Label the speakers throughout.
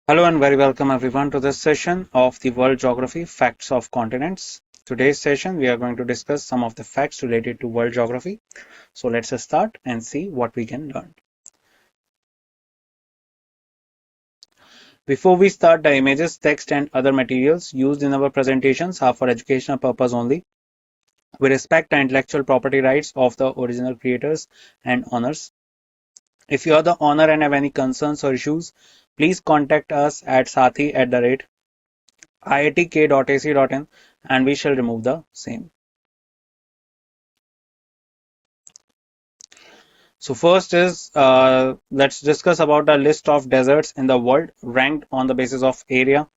Speaker 1: Hello and very welcome everyone to this session of the World Geography Facts of Continents. Today's session we are going to discuss some of the facts related to world geography. So let's start and see what we can learn. Before we start, the images, text and other materials used in our presentations are for educational purpose only. We respect the intellectual property rights of the original creators and owners. If you are the owner and have any concerns or issues, please contact us at sathi@iitk.ac.in and we shall remove the same. So first is let's discuss about the list of deserts in the world ranked on the basis of area.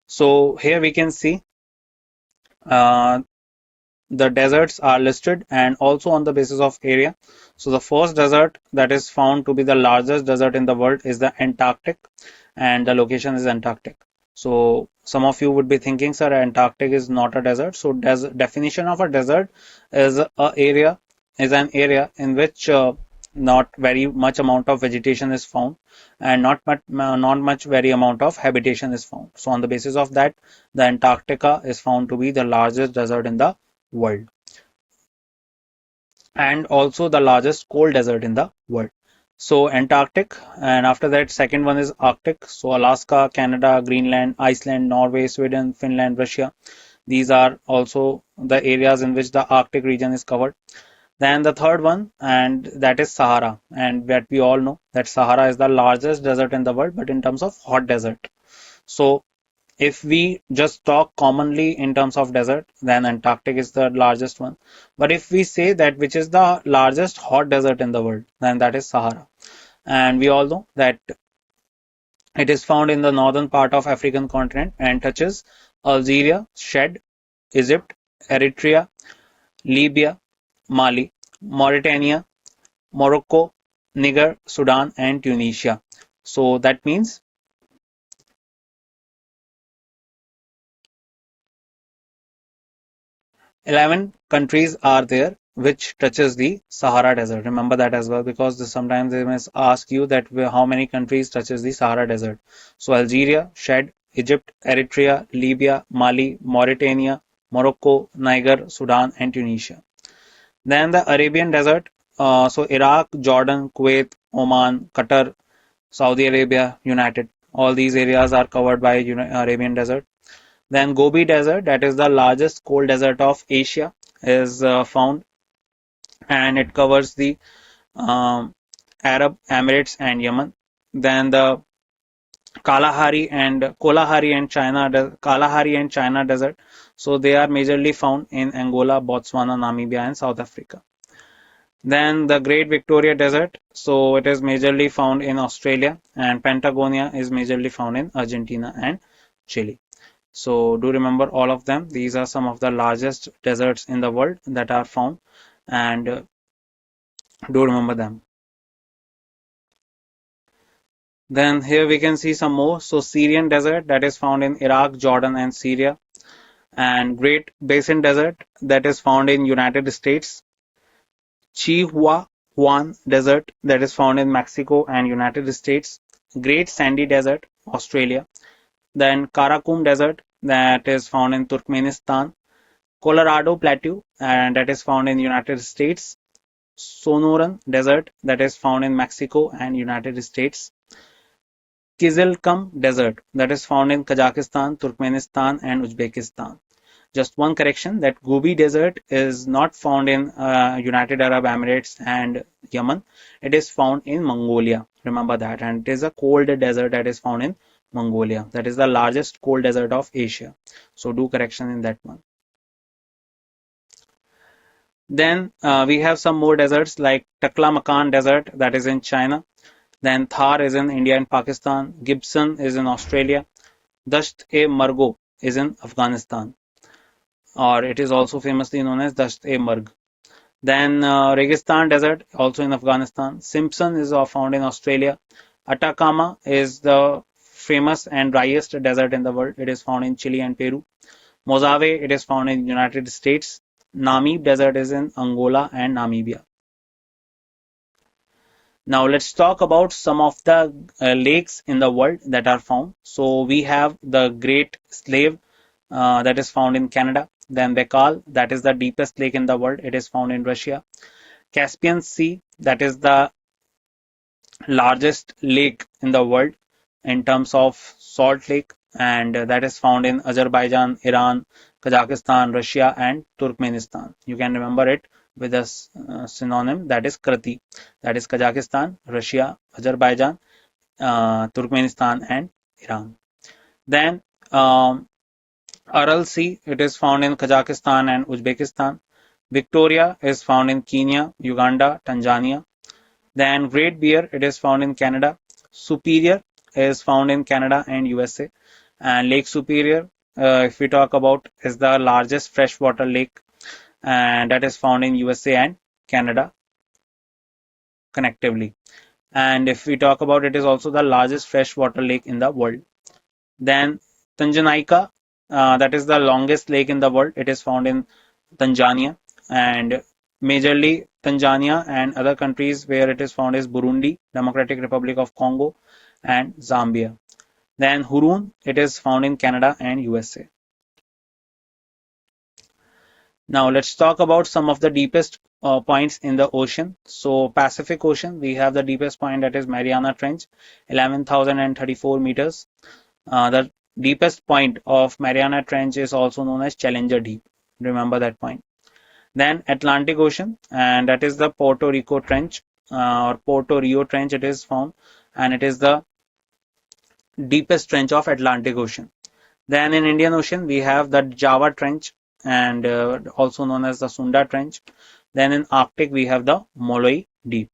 Speaker 1: So here we can see uh, the deserts are listed and also on the basis of area. So the first desert that is found to be the largest desert in the world is the Antarctic, and the location is Antarctic. So some of you would be thinking, sir, Antarctic is not a desert. So definition of a desert is an area in which not very much amount of vegetation is found and not much very amount of habitation is found. So on the basis of that, the Antarctica is found to be the largest desert in the world and also the largest cold desert in the world. So Antarctic, and after that second one is Arctic. So Alaska, Canada, Greenland, Iceland, Norway, Sweden, Finland, Russia. These are also the areas in which the Arctic region is covered. Then the third one, and that is Sahara. And that we all know that Sahara is the largest desert in the world, but in terms of hot desert. So if we just talk commonly in terms of desert, then Antarctic is the largest one. But if we say that which is the largest hot desert in the world, then that is Sahara. And we all know that it is found in the northern part of African continent and touches Algeria, Chad, Egypt, Eritrea, Libya, Mali, Mauritania, Morocco, Niger, Sudan, and Tunisia. So that means 11 countries are there which touches the Sahara Desert. Remember that as well, because sometimes they must ask you that how many countries touches the Sahara Desert. So Algeria, Chad, Egypt, Eritrea, Libya, Mali, Mauritania, Morocco, Niger, Sudan, and Tunisia. Then the Arabian Desert. So Iraq, Jordan, Kuwait, Oman, Qatar, Saudi Arabia, United. All these areas are covered by Arabian Desert. Then Gobi Desert, that is the largest cold desert of Asia, is found, and it covers the um, Arab Emirates and Yemen. Then the Kalahari and China Desert. So they are majorly found in Angola, Botswana, Namibia, and South Africa. Then the Great Victoria Desert. So it is majorly found in Australia, and Patagonia is majorly found in Argentina and Chile. So do remember all of them. These are some of the largest deserts in the world that are found, and do remember them. Then here we can see some more. So Syrian desert that is found in Iraq, Jordan, and Syria, and Great Basin Desert that is found in United States. Chihuahuan Desert that is found in Mexico and United States. Great Sandy Desert, Australia. Then Karakum Desert that is found in Turkmenistan. Colorado Plateau, and that is found in United States. Sonoran Desert, that is found in Mexico and United States. Kizilkum Desert, that is found in Kazakhstan, Turkmenistan, and Uzbekistan. Just one correction, that Gobi Desert is not found in United Arab Emirates and Yemen. It is found in Mongolia. Remember that. And it is a cold desert that is found in Mongolia. That is the largest cold desert of Asia. So do correction in that one. Then we have some more deserts like Taklamakan Desert that is in China. Then Thar is in India and Pakistan. Gibson is in Australia. Dasht-e-Margo is in Afghanistan, or it is also famously known as Dasht-e-Marg. Then Registan Desert also in Afghanistan. Simpson is found in Australia. Atacama is the famous and driest desert in the world. It is found in Chile and Peru. Mojave, it is found in United States. Namib Desert is in Angola and Namibia. Now let's talk about some of the lakes in the world that are found. So we have the Great Slave that is found in Canada. Then Baikal, that is the deepest lake in the world. It is found in Russia. Caspian Sea, that is the largest lake in the world in terms of salt lake, and that is found in Azerbaijan, Iran, Kazakhstan, Russia, and Turkmenistan. You can remember it with a synonym, that is Krati. That is Kazakhstan, Russia, Azerbaijan, Turkmenistan, and Iran. Then Aral Sea, it is found in Kazakhstan and Uzbekistan. Victoria is found in Kenya, Uganda, Tanzania. Then Great Bear, it is found in Canada. Superior is found in Canada and USA. And Lake Superior, if we talk about, is the largest freshwater lake, and that is found in USA and Canada connectively. And if we talk about, it is also the largest freshwater lake in the world. Then Tanganyika, that is the longest lake in the world. It is found in Tanzania, and majorly Tanzania and other countries where it is found is Burundi, Democratic Republic of Congo, and Zambia. Then Hurun, it is found in Canada and USA. Now let's talk about some of the deepest points in the ocean. So Pacific Ocean, we have the deepest point, that is Mariana Trench, 11,034 meters. The deepest point of Mariana Trench is also known as Challenger Deep. Remember that point. Then Atlantic Ocean, and that is the Puerto Rico Trench, or Puerto Rio Trench it is found, and it is the deepest trench of Atlantic Ocean. Then in Indian Ocean, we have the Java Trench, and also known as the Sunda Trench. Then in Arctic, we have the Moloi Deep.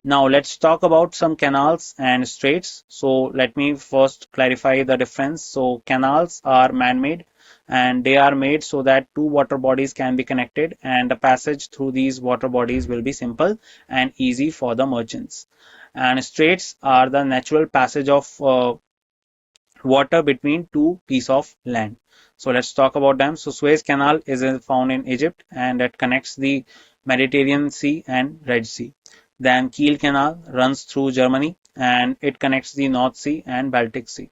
Speaker 1: Now let's talk about some canals and straits. So let me first clarify the difference. So canals are man-made, and they are made so that two water bodies can be connected, and the passage through these water bodies will be simple and easy for the merchants. And straits are the natural passage of water between two pieces of land. So let's talk about them. So Suez Canal is found in Egypt, and it connects the Mediterranean Sea and Red Sea. Then Kiel Canal runs through Germany, and it connects the North Sea and Baltic Sea.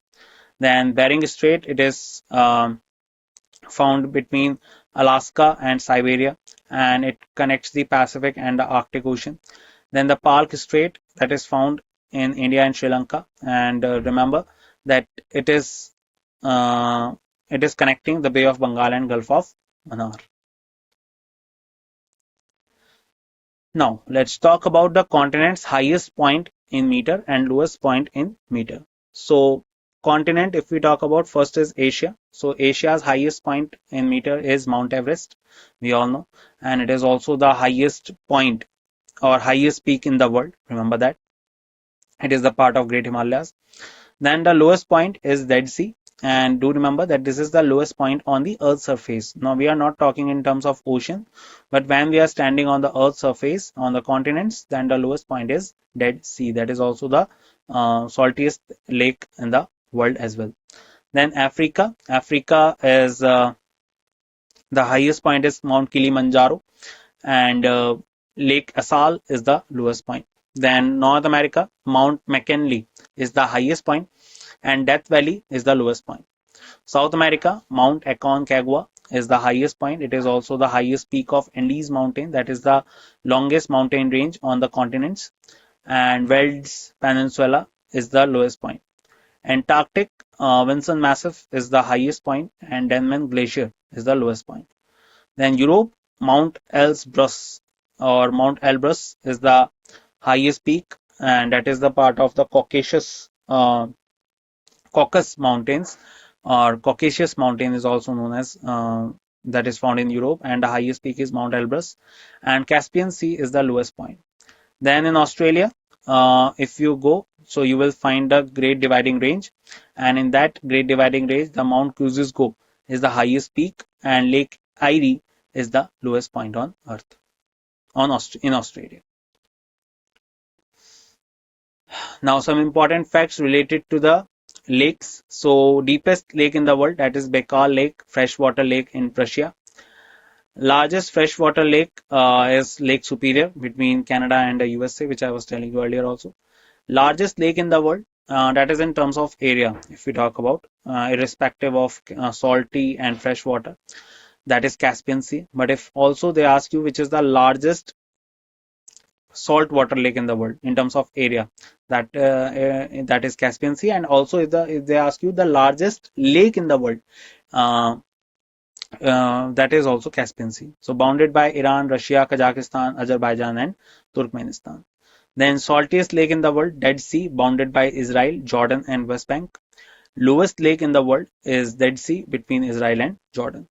Speaker 1: Then Bering Strait, it is found between Alaska and Siberia, and it connects the Pacific and the Arctic Ocean. Then the Palk Strait, that is found in India and Sri Lanka, and remember that uh, it is connecting the Bay of Bengal and Gulf of Mannar. Now let's talk about the continent's highest point in meter and lowest point in meter. So continent, if we talk about, first is Asia. So Asia's highest point in meter is Mount Everest, we all know, and it is also the highest point or highest peak in the world. Remember that. It is the part of Great Himalayas. Then the lowest point is Dead Sea. And do remember that this is the lowest point on the Earth's surface. Now we are not talking in terms of ocean, but when we are standing on the Earth's surface on the continents, then the lowest point is Dead Sea. That is also the saltiest lake in the world as well. Then Africa. Africa is the highest point is Mount Kilimanjaro, and Lake Assal is the lowest point. Then North America, Mount McKinley is the highest point, and Death Valley is the lowest point. South America, Mount Aconcagua is the highest point. It is also the highest peak of Andes Mountain, that is the longest mountain range on the continents, and Weld's Peninsula is the lowest point. Antarctic, Vinson Massif is the highest point, and Denman Glacier is the lowest point. Then Europe, Mount Elbrus is the highest peak, and that is the part of the Caucasus Mountains, or Caucasus Mountain is also known as, that is found in Europe, and the highest peak is Mount Elbrus, and Caspian Sea is the lowest point. Then in Australia, if you go, so you will find the Great Dividing Range, and in that Great Dividing Range, the Mount Kosciuszko is the highest peak, and Lake Erie is the lowest point on Earth, in Australia. Now some important facts related to the lakes. So deepest lake in the world, that is Baikal Lake, freshwater lake in Russia. Largest freshwater lake is Lake Superior between Canada and the USA, which I was telling you earlier also. Largest lake in the world, that is in terms of area, if we talk about, irrespective of salty and fresh water, that is Caspian Sea. But if also they ask you which is the largest saltwater lake in the world in terms of area, that is Caspian Sea. And also if they ask you the largest lake in the world, uh, that is also Caspian Sea. So bounded by Iran, Russia, Kazakhstan, Azerbaijan, and Turkmenistan. Then saltiest lake in the world, Dead Sea, bounded by Israel, Jordan, and West Bank. Lowest lake in the world is Dead Sea between Israel and Jordan.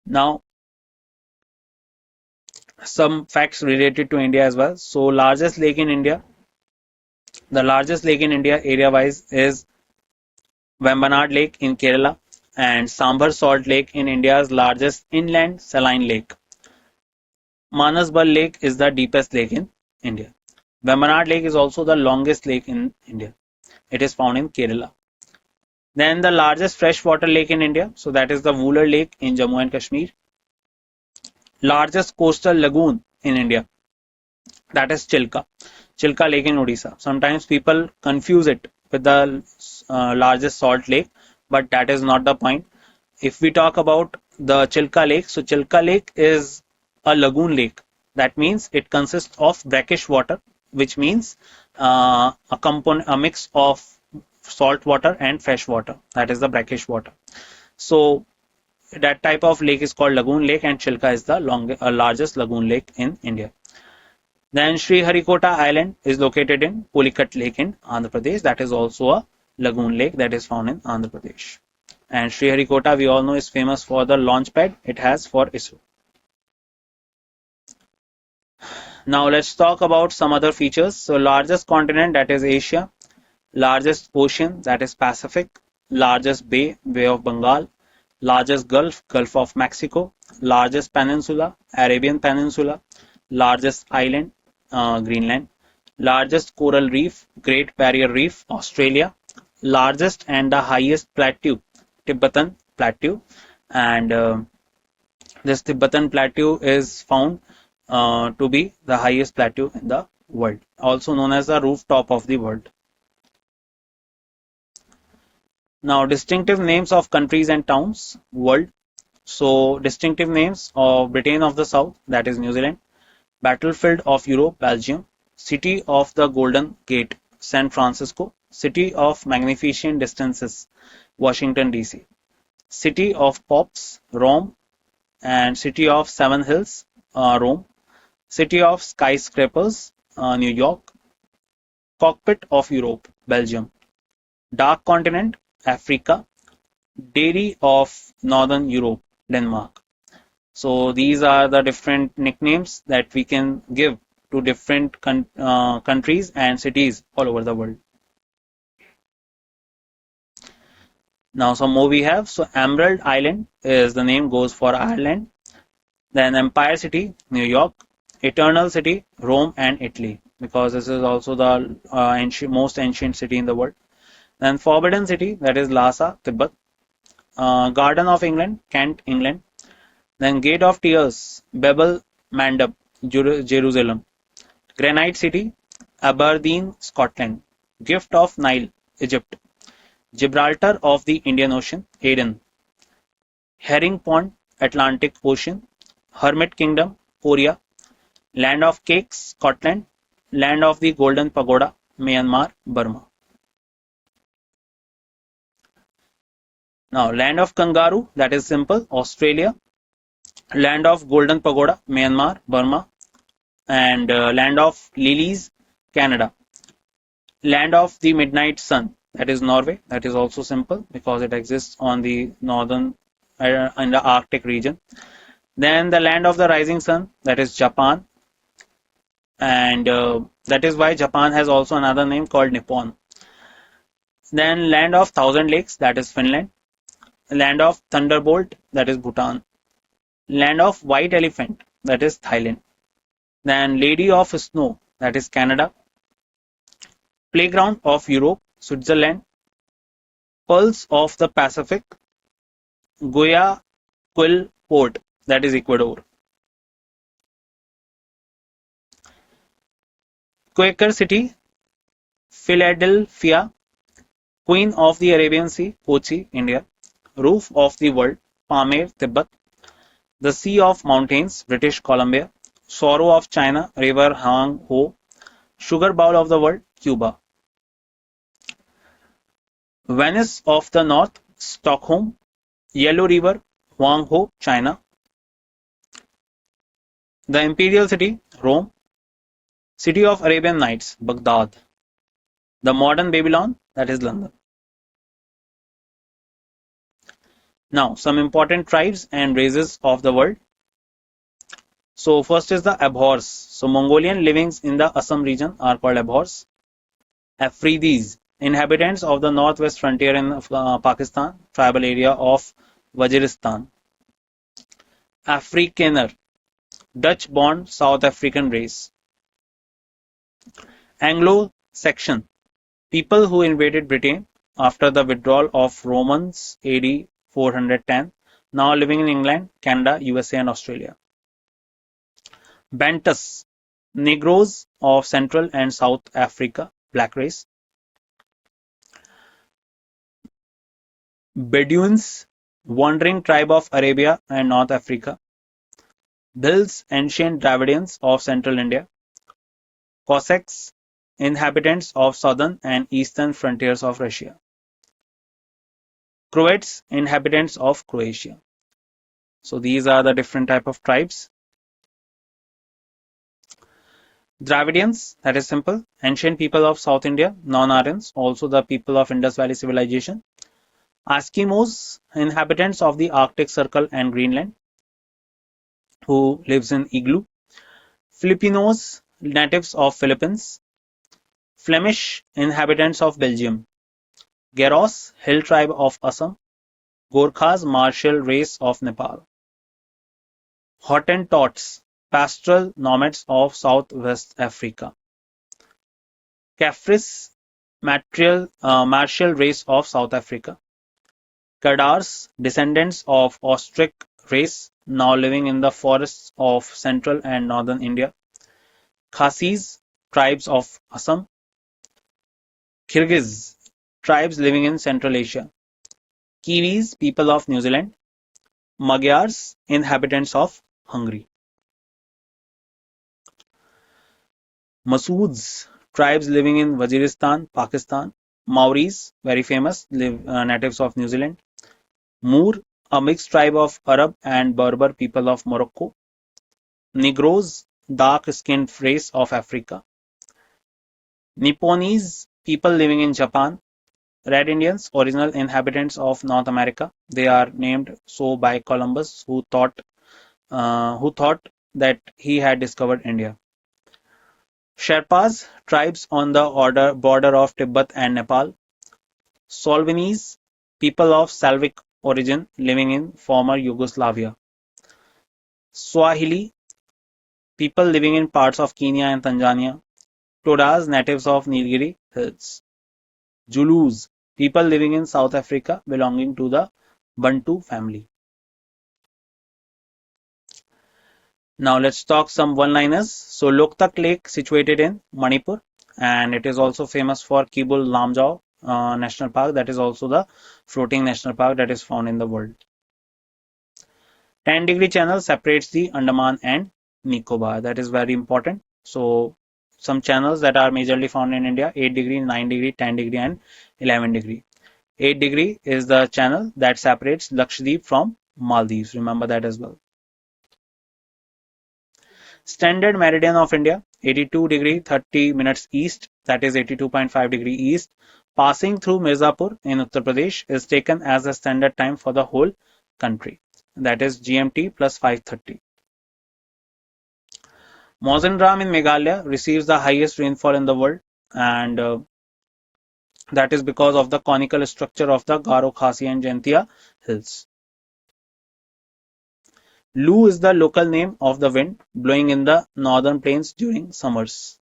Speaker 1: Now, some facts related to India as well. So, largest lake in India, the largest lake in India area-wise is Vembanad Lake in Kerala and Sambhar Salt Lake in India's largest inland saline lake. Manasbal Lake is the deepest lake in India. Vembanad Lake is also the longest lake in India. It is found in Kerala. Then the largest freshwater lake in India, so that is the Vular Lake in Jammu and Kashmir. Largest coastal lagoon in India, that is Chilka. Chilka Lake in Odisha. Sometimes people confuse it with the largest salt lake, but that is not the point. If we talk about the Chilka Lake, so Chilka Lake is a lagoon lake. That means it consists of brackish water, which means a mix of salt water and fresh water. That is the brackish water. So that type of lake is called lagoon lake, and Chilka is the largest lagoon lake in India. Then Sriharikota Island is located in Pulicat Lake in Andhra Pradesh. That is also a lagoon lake that is found in Andhra Pradesh. And Sriharikota, we all know, is famous for the launch pad it has for ISRO. Now let's talk about some other features. So largest continent, that is Asia. Largest ocean, that is Pacific. Largest bay, Bay of Bengal. Largest gulf, Gulf of Mexico. Largest peninsula, Arabian Peninsula. Largest island, Greenland. Largest coral reef, Great Barrier Reef, Australia. Largest and the highest plateau, Tibetan Plateau. And this Tibetan Plateau is found to be the highest plateau in the world, also known as the rooftop of the world. Now, distinctive names of countries and towns, world. So, distinctive names of Britain of the South, that is New Zealand. Battlefield of Europe, Belgium. City of the Golden Gate, San Francisco. City of Magnificent Distances, Washington DC. City of Pops, Rome. And City of Seven Hills, Rome. City of Skyscrapers, New York. Cockpit of Europe, Belgium. Dark Continent, Africa. Dairy of Northern Europe, Denmark. So these are the different nicknames that we can give to different countries and cities all over the world. Now some more we have. So Emerald Island is the name goes for Ireland. Then Empire City, New York. Eternal City, Rome and Italy, because this is also the most ancient city in the world. Then Forbidden City, that is Lhasa, Tibet. Garden of England, Kent, England. Then Gate of Tears, Babel Mandab, Jerusalem. Granite City, Aberdeen, Scotland. Gift of Nile, Egypt. Gibraltar of the Indian Ocean, Aden. Herring Pond, Atlantic Ocean. Hermit Kingdom, Korea. Land of Cakes, Scotland. Land of the Golden Pagoda, Myanmar, Burma. Now, Land of Kangaroo, that is simple, Australia. Land of Golden Pagoda, Myanmar, Burma. And Land of Lilies, Canada. Land of the Midnight Sun, that is Norway. That is also simple because it exists on the northern in the Arctic region. Then the Land of the Rising Sun, that is Japan. And that is why Japan has also another name called Nippon. Then Land of Thousand Lakes, that is Finland. Land of Thunderbolt, that is Bhutan. Land of White Elephant, that is Thailand. Then Lady of Snow, that is Canada. Playground of Europe, Switzerland. Pearls of the Pacific, Goya Quill Port, that is Ecuador. Quaker City, Philadelphia. Queen of the Arabian Sea, Kochi, India. Roof of the World, Pamir, Tibet. The Sea of Mountains, British Columbia. Sorrow of China, River Hang Ho. Sugar Bowl of the World, Cuba. Venice of the North, Stockholm. Yellow River, Huangho, China. The Imperial City, Rome. City of Arabian Nights, Baghdad. The modern Babylon, that is London. Now, some important tribes and races of the world. So, first is the Abhors. So, Mongolian living in the Assam region are called Abhors. Afridis, inhabitants of the northwest frontier in Pakistan, tribal area of Waziristan. Afrikaner, Dutch-born South African race. Anglo-Saxon, people who invaded Britain after the withdrawal of Romans AD 410, now living in England, Canada, USA and Australia. Bantus, Negroes of Central and South Africa, black race. Bedouins, wandering tribe of Arabia and North Africa. Bhils, ancient Dravidians of central India. Cossacks, inhabitants of southern and eastern frontiers of Russia. Croats, inhabitants of Croatia. So these are the different type of tribes. Dravidians, that is simple, ancient people of South India, non-Aryans, also the people of Indus Valley Civilization. Eskimos, inhabitants of the Arctic Circle and Greenland, who lives in igloo. Filipinos, natives of Philippines. Flemish, inhabitants of Belgium. Garos, hill tribe of Assam. Gorkhas, martial race of Nepal. Hottentots, pastoral nomads of Southwest Africa. Caffres, martial race of South Africa. Kadars, descendants of Austric race, now living in the forests of central and northern India. Khasis, tribes of Assam. Kyrgyz, tribes living in Central Asia. Kiwis, people of New Zealand. Magyars, inhabitants of Hungary. Masoods, tribes living in Waziristan, Pakistan. Maoris, very famous, natives of New Zealand. Moor, a mixed tribe of Arab and Berber people of Morocco. Negroes, dark-skinned race of Africa. Nipponese, people living in Japan. Red Indians, original inhabitants of North America. They are named so by Columbus, who thought that he had discovered India. Sherpas, tribes on the border of Tibet and Nepal. Solvinese, people of Slavic origin living in former Yugoslavia. Swahili, people living in parts of Kenya and Tanzania. Todas, natives of Nilgiri Hills. Zulus, people living in South Africa belonging to the Bantu family. Now let's talk some one-liners. So Loktak Lake situated in Manipur, and it is also famous for Kibul Lamjao National Park. That is also the floating national park that is found in the world. 10-degree channel separates the Andaman and Nicobar. That is very important. So some channels that are majorly found in India: 8 degree, 9 degree, 10 degree and 11 degree. 8 degree is the channel that separates Lakshadweep from Maldives. Remember that as well. Standard meridian of India, 82 degree 30 minutes east, that is 82.5 degree east, passing through Mirzapur in Uttar Pradesh, is taken as the standard time for the whole country. That is GMT plus 5:30. Mawsynram in Meghalaya receives the highest rainfall in the world, and that is because of the conical structure of the Garo, Khasi and Jaintia hills. Lu is the local name of the wind blowing in the northern plains during summers.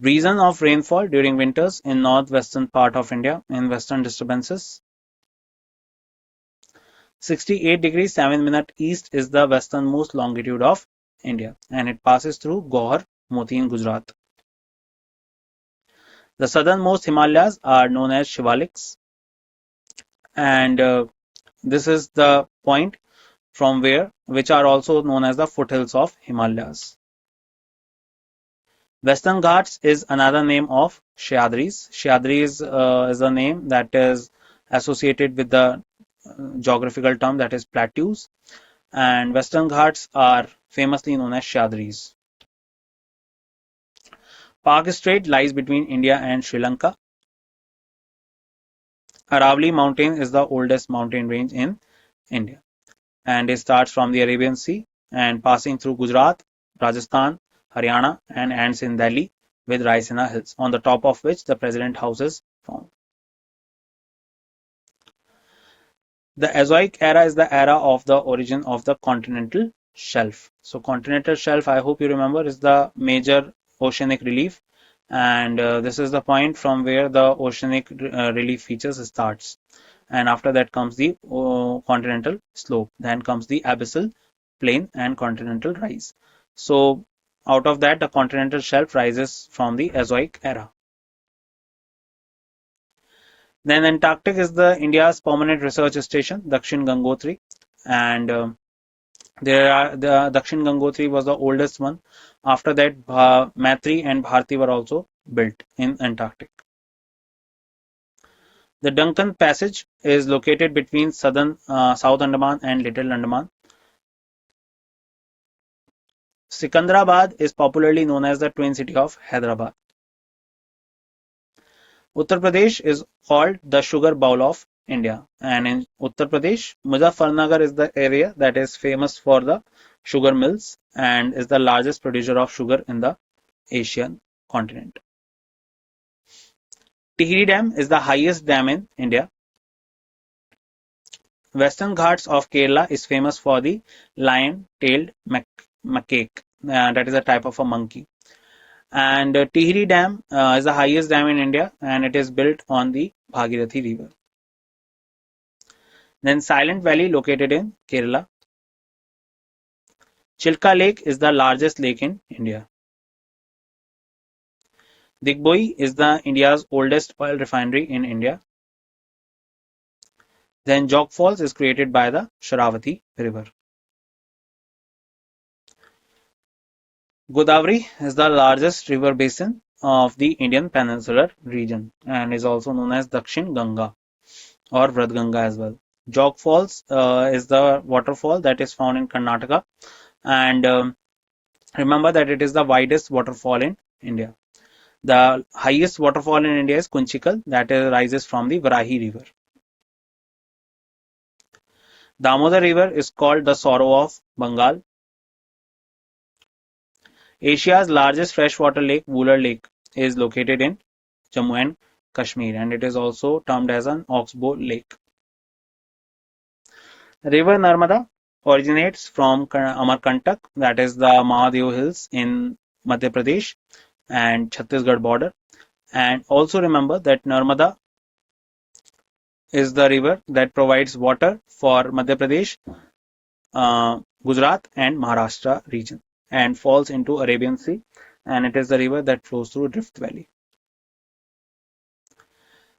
Speaker 1: Reason of rainfall during winters in northwestern part of India in western disturbances. 68 degrees 7 minutes east is the westernmost longitude of India, and it passes through Gohar, Moti in Gujarat. The southernmost Himalayas are known as Shivaliks, and this is the point from which are also known as the foothills of Himalayas. Western Ghats is another name of Shyadris. Shyadris is a name that is associated with the geographical term that is plateaus, and Western Ghats are famously known as Shyadris. Park Strait lies between India and Sri Lanka. Aravalli Mountain is the oldest mountain range in India, and it starts from the Arabian Sea and passing through Gujarat, Rajasthan, Haryana, and ends in Delhi with Raisina Hills, on the top of which the President House is found. The Azoic era is the era of the origin of the continental shelf. So continental shelf, I hope you remember, is the major oceanic relief, and this is the point from where the oceanic relief features starts. And after that comes the continental slope, then comes the abyssal plain and continental rise. So out of that, the continental shelf rises from the Azoic era. Then Antarctic is the India's permanent research station, Dakshin Gangotri, and the Dakshin Gangotri was the oldest one. After that, Maitri and Bharti were also built in Antarctic. The Duncan Passage is located between South Andaman and Little Andaman. Sikandrabad is popularly known as the twin city of Hyderabad. Uttar Pradesh is called the sugar bowl of India, and in Uttar Pradesh, Muzaffarnagar is the area that is famous for the sugar mills and is the largest producer of sugar in the Asian continent. Tihri Dam is the highest dam in India. Western Ghats of Kerala is famous for the lion-tailed macaque, that is a type of a monkey. And Tihri Dam is the highest dam in India, and it is built on the Bhagirathi River. Then Silent Valley located in Kerala. Chilka Lake is the largest lake in India. Digboi is the India's oldest oil refinery in India. Then Jog Falls is created by the Sharavati River. Godavari is the largest river basin of the Indian peninsular region and is also known as Dakshin Ganga or Vradganga as well. Jog Falls is the waterfall that is found in Karnataka, and remember that it is the widest waterfall in India. The highest waterfall in India is Kunchikal, that rises from the Varahi River. Damodar River is called the Sorrow of Bengal. Asia's largest freshwater lake, Wular Lake, is located in Jammu and Kashmir, and it is also termed as an oxbow lake. River Narmada originates from Amarkantak, that is the Mahadev Hills in Madhya Pradesh and Chhattisgarh border. And also remember that Narmada is the river that provides water for Madhya Pradesh, Gujarat and Maharashtra region and falls into Arabian Sea, and it is the river that flows through Rift Valley.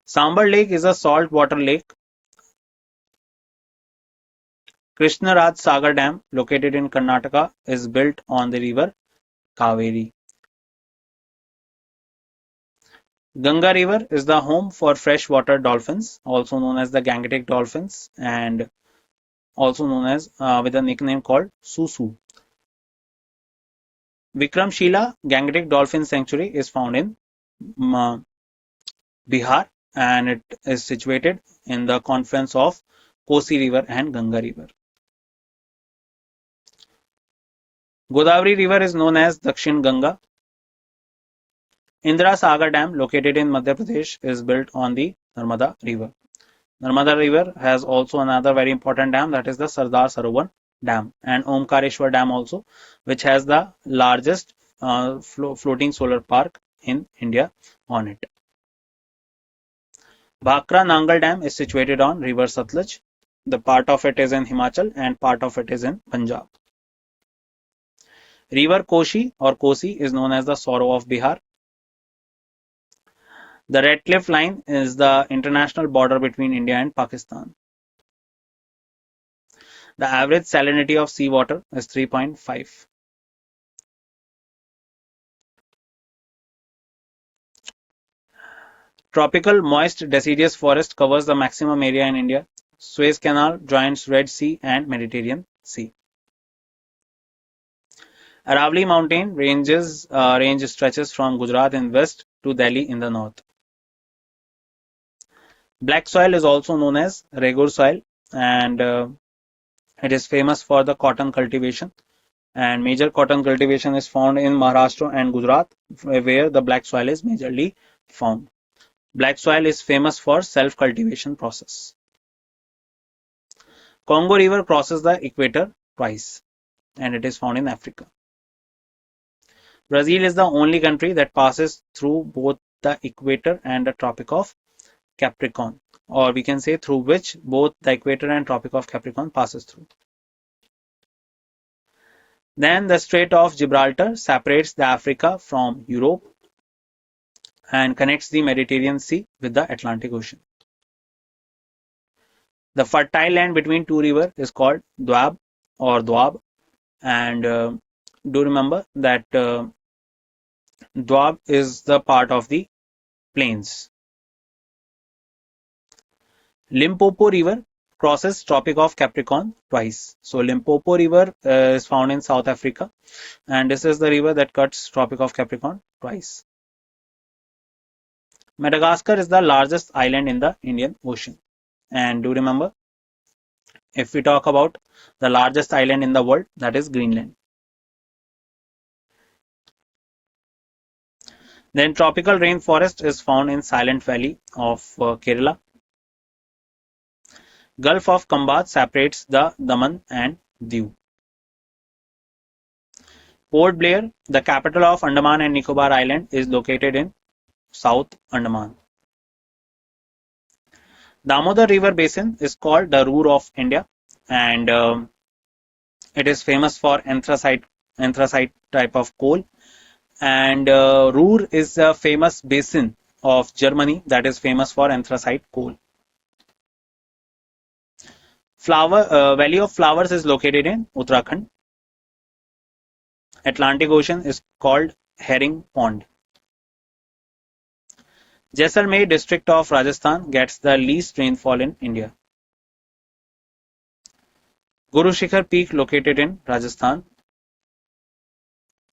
Speaker 1: Sambar Lake is a salt water lake. Krishnaraj Sagar Dam, located in Karnataka, is built on the river Kaveri. Ganga River is the home for freshwater dolphins, also known as the Gangetic dolphins, and also known as with a nickname called Susu. Vikramshila Gangetic Dolphin Sanctuary is found in Bihar, and it is situated in the confluence of Kosi River and Ganga River. Godavari River is known as Dakshin Ganga. Indira Sagar Dam, located in Madhya Pradesh, is built on the Narmada River. Narmada River has also another very important dam, that is the Sardar Sarovar Dam, and Omkareshwar Dam also, which has the largest floating solar park in India on it. Bhakra Nangal Dam is situated on river Satluj. The part of it is in Himachal and part of it is in Punjab. River Koshi or Kosi is known as the sorrow of Bihar. The Red Cliff Line is the international border between India and Pakistan. The average salinity of seawater is 3.5. Tropical moist deciduous forest covers the maximum area in India. Suez Canal joins Red Sea and Mediterranean Sea. Aravalli mountain range stretches from Gujarat in west to Delhi in the north. Black soil is also known as Regur soil, and it is famous for the cotton cultivation. And major cotton cultivation is found in Maharashtra and Gujarat, where the black soil is majorly found. Black soil is famous for self-cultivation process. Congo River crosses the equator twice, and it is found in Africa. Brazil is the only country that passes through both the equator and the Tropic of Capricorn, or we can say through which both the equator and Tropic of Capricorn passes through. Then the Strait of Gibraltar separates the Africa from Europe and connects the Mediterranean Sea with the Atlantic Ocean. The fertile land between two rivers is called Doab or Doab, and do remember that Doab is the part of the plains. Limpopo River crosses Tropic of Capricorn twice. So Limpopo River is found in South Africa, and this is the river that cuts Tropic of Capricorn twice. Madagascar is the largest island in the Indian Ocean. And do remember, if we talk about the largest island in the world, that is Greenland. Then tropical rainforest is found in Silent Valley of Kerala. Gulf of Khambat separates the Daman and Diu. Port Blair, the capital of Andaman and Nicobar Island, is located in South Andaman. Damodar River Basin is called the Ruhr of India, and it is famous for anthracite type of coal. And Ruhr is a famous basin of Germany that is famous for anthracite coal. Valley of Flowers is located in Uttarakhand. Atlantic Ocean is called Herring Pond. Jaisalmer district of Rajasthan gets the least rainfall in India. Guru Shikhar Peak located in Rajasthan.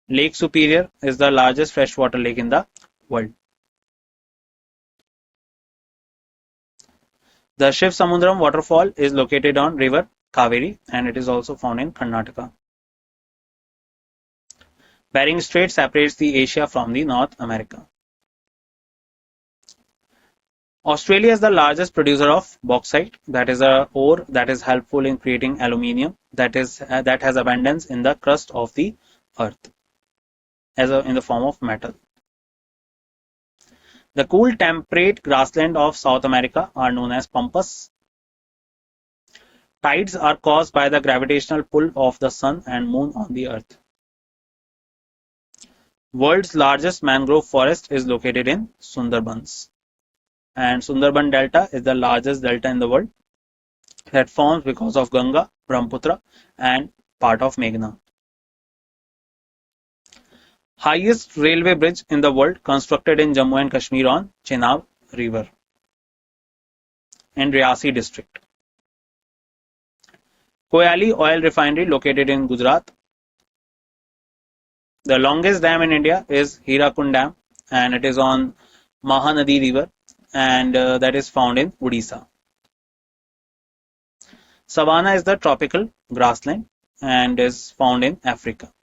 Speaker 1: Lake Superior is the largest freshwater lake in the world. The Shiv Samudram waterfall is located on river Kaveri, and it is also found in Karnataka. Bering Strait separates the Asia from the North America. Australia is the largest producer of bauxite, that is a ore that is helpful in creating aluminium that has abundance in the crust of the earth in the form of metal. The cool temperate grassland of South America are known as pampas. Tides are caused by the gravitational pull of the sun and moon on the earth. World's largest mangrove forest is located in Sundarbans. And Sundarban Delta is the largest delta in the world that forms because of Ganga, Brahmaputra and part of Meghna. Highest railway bridge in the world constructed in Jammu and Kashmir on Chenab River in Riyasi district. Koyali oil refinery located in Gujarat. The longest dam in India is Hirakund Dam, and it is on Mahanadi River, and that is found in Odisha. Savanna is the tropical grassland and is found in Africa.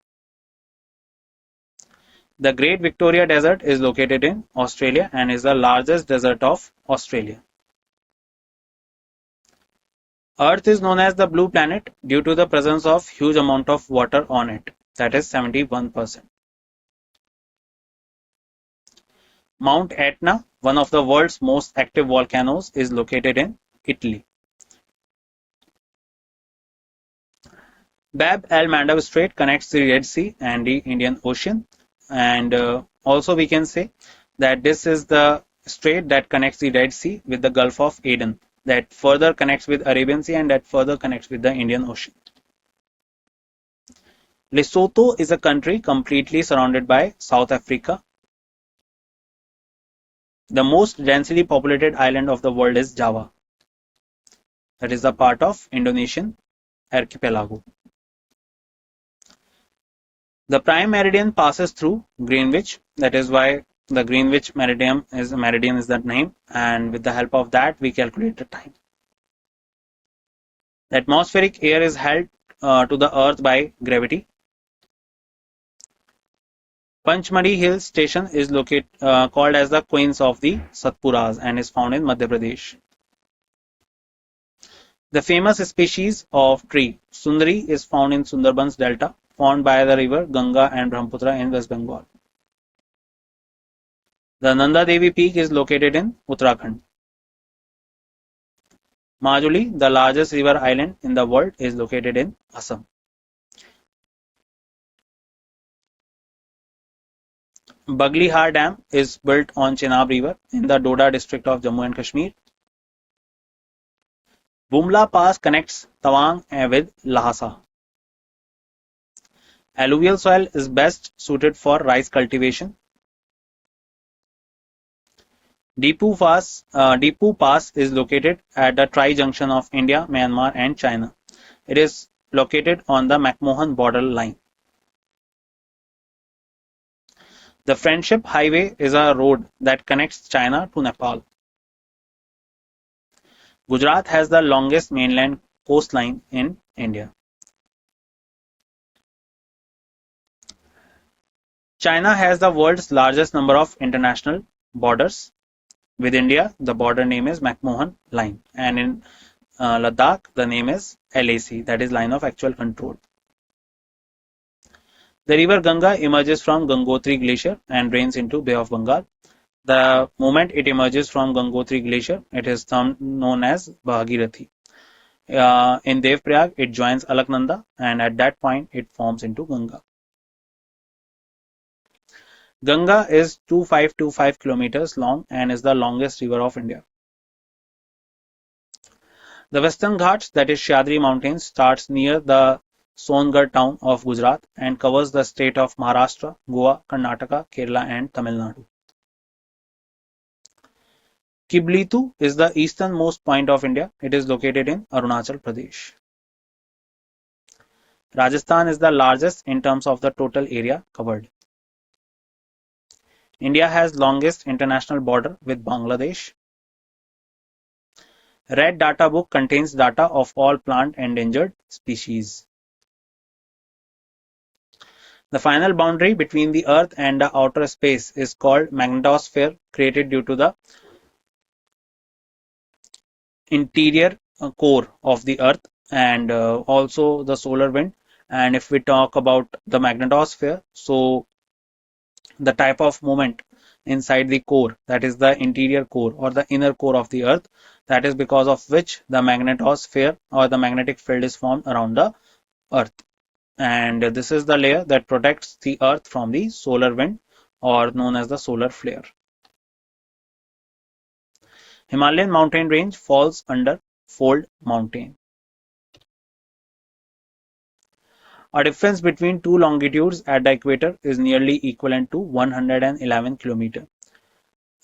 Speaker 1: The Great Victoria Desert is located in Australia and is the largest desert of Australia. Earth is known as the blue planet due to the presence of huge amount of water on it, that is 71%. Mount Etna, one of the world's most active volcanoes, is located in Italy. Bab el-Mandeb Strait connects the Red Sea and the Indian Ocean, and also we can say that this is the strait that connects the Red Sea with the Gulf of Aden, that further connects with Arabian Sea and that further connects with the Indian Ocean. Lesotho is a country completely surrounded by South Africa. The most densely populated island of the world is Java, that is a part of Indonesian archipelago. The prime meridian passes through Greenwich. That is why the Greenwich meridian is that name, and with the help of that we calculate the time. The atmospheric air is held to the earth by gravity. Panchmadi Hill Station is located called as the Queens of the Satpuras and is found in Madhya Pradesh. The famous species of tree Sundari is found in Sundarbans Delta, formed by the river Ganga and Brahmaputra in West Bengal. The Nanda Devi Peak is located in Uttarakhand. Majuli, the largest river island in the world, is located in Assam. Baglihar Dam is built on Chenab River in the Doda district of Jammu and Kashmir. Bumla Pass connects Tawang with Lhasa. Alluvial soil is best suited for rice cultivation. Dipu Pass is located at the tri-junction of India, Myanmar and China. It is located on the McMahon border line. The Friendship Highway is a road that connects China to Nepal. Gujarat has the longest mainland coastline in India. China has the world's largest number of international borders. With India, the border name is McMahon Line, and in Ladakh, the name is LAC, that is Line of Actual Control. The river Ganga emerges from Gangotri Glacier and drains into Bay of Bengal. The moment it emerges from Gangotri Glacier, it is known as Bhagirathi. In Devprayag, it joins Alaknanda, and at that point, it forms into Ganga. Ganga is 2525 kilometers long and is the longest river of India. The Western Ghats, that is Shyadri Mountains, starts near the Songarh town of Gujarat and covers the state of Maharashtra, Goa, Karnataka, Kerala and Tamil Nadu. Kiblitu is the easternmost point of India. It is located in Arunachal Pradesh. Rajasthan is the largest in terms of the total area covered. India has longest international border with Bangladesh. Red Data Book contains data of all plant endangered species. The final boundary between the Earth and the outer space is called magnetosphere, created due to the interior core of the Earth and also the solar wind. And if we talk about the magnetosphere, so the type of movement inside the core, that is the interior core or the inner core of the Earth, that is because of which the magnetosphere or the magnetic field is formed around the Earth. And this is the layer that protects the Earth from the solar wind or known as the solar flare. Himalayan mountain range falls under fold mountain. A difference between two longitudes at the equator is nearly equivalent to 111 km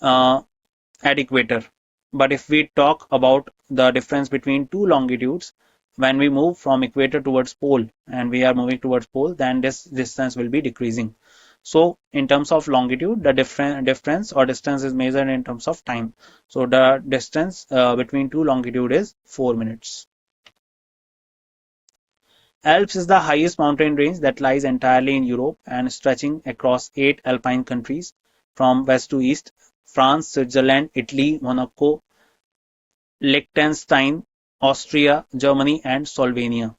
Speaker 1: at equator. But if we talk about the difference between two longitudes, when we move from equator towards pole and we are moving towards pole, then this distance will be decreasing. So in terms of longitude, the difference or distance is measured in terms of time. So the distance between two longitude is 4 minutes. Alps is the highest mountain range that lies entirely in Europe and stretching across 8 alpine countries from west to east: France, Switzerland, Italy, Monaco, Liechtenstein, Austria, Germany and Slovenia.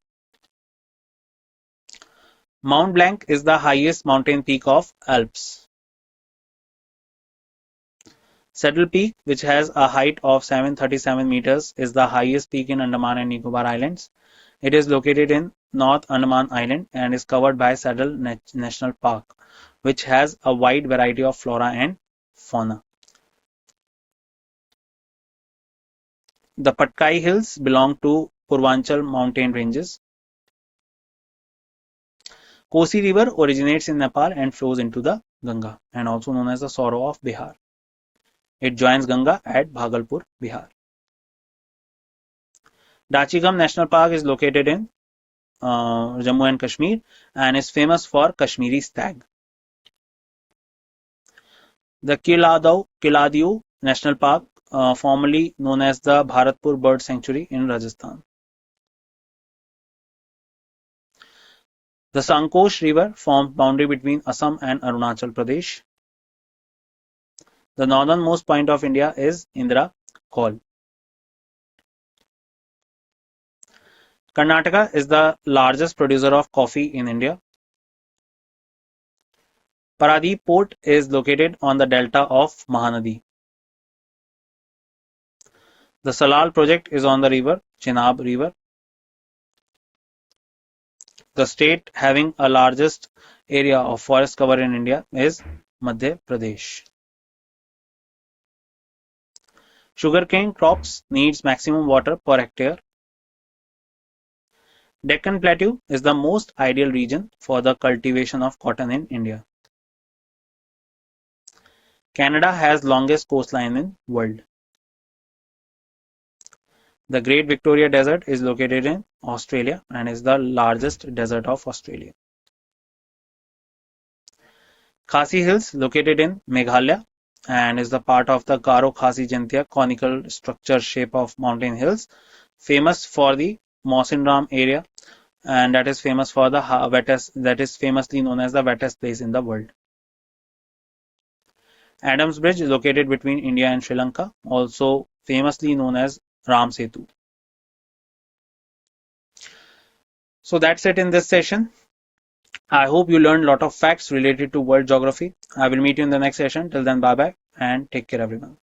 Speaker 1: Mount Blanc is the highest mountain peak of Alps. Saddle Peak, which has a height of 737 meters, is the highest peak in Andaman and Nicobar Islands. It is located in North Andaman Island and is covered by Saddle National Park, which has a wide variety of flora and fauna. The Patkai Hills belong to Purvanchal mountain ranges. Kosi River originates in Nepal and flows into the Ganga, and also known as the Sorrow of Bihar. It joins Ganga at Bhagalpur, Bihar. Dachigam National Park is located in Jammu and Kashmir and is famous for Kashmiri stag. The Kiladiu National Park, formerly known as the Bharatpur Bird Sanctuary in Rajasthan. The Sankosh River forms boundary between Assam and Arunachal Pradesh. The northernmost point of India is Indra Col. Karnataka is the largest producer of coffee in India. Paradip Port is located on the delta of Mahanadi. The Salal project is on the river Chenab River. The state having a largest area of forest cover in India is Madhya Pradesh. Sugarcane crops needs maximum water per hectare. Deccan Plateau is the most ideal region for the cultivation of cotton in India. Canada has longest coastline in world. The Great Victoria Desert is located in Australia and is the largest desert of Australia. Khasi Hills located in Meghalaya and is the part of the Garo Khasi Jaintia conical structure shape of mountain hills, famous for the Mawsynram area, and that is famous for the wettest, that is famously known as the wettest place in the world. Adams Bridge is located between India and Sri Lanka, also famously known as Ram Setu. So that's it in this session. I hope you learned a lot of facts related to world geography. I will meet you in the next session. Till then, bye bye and take care, everyone.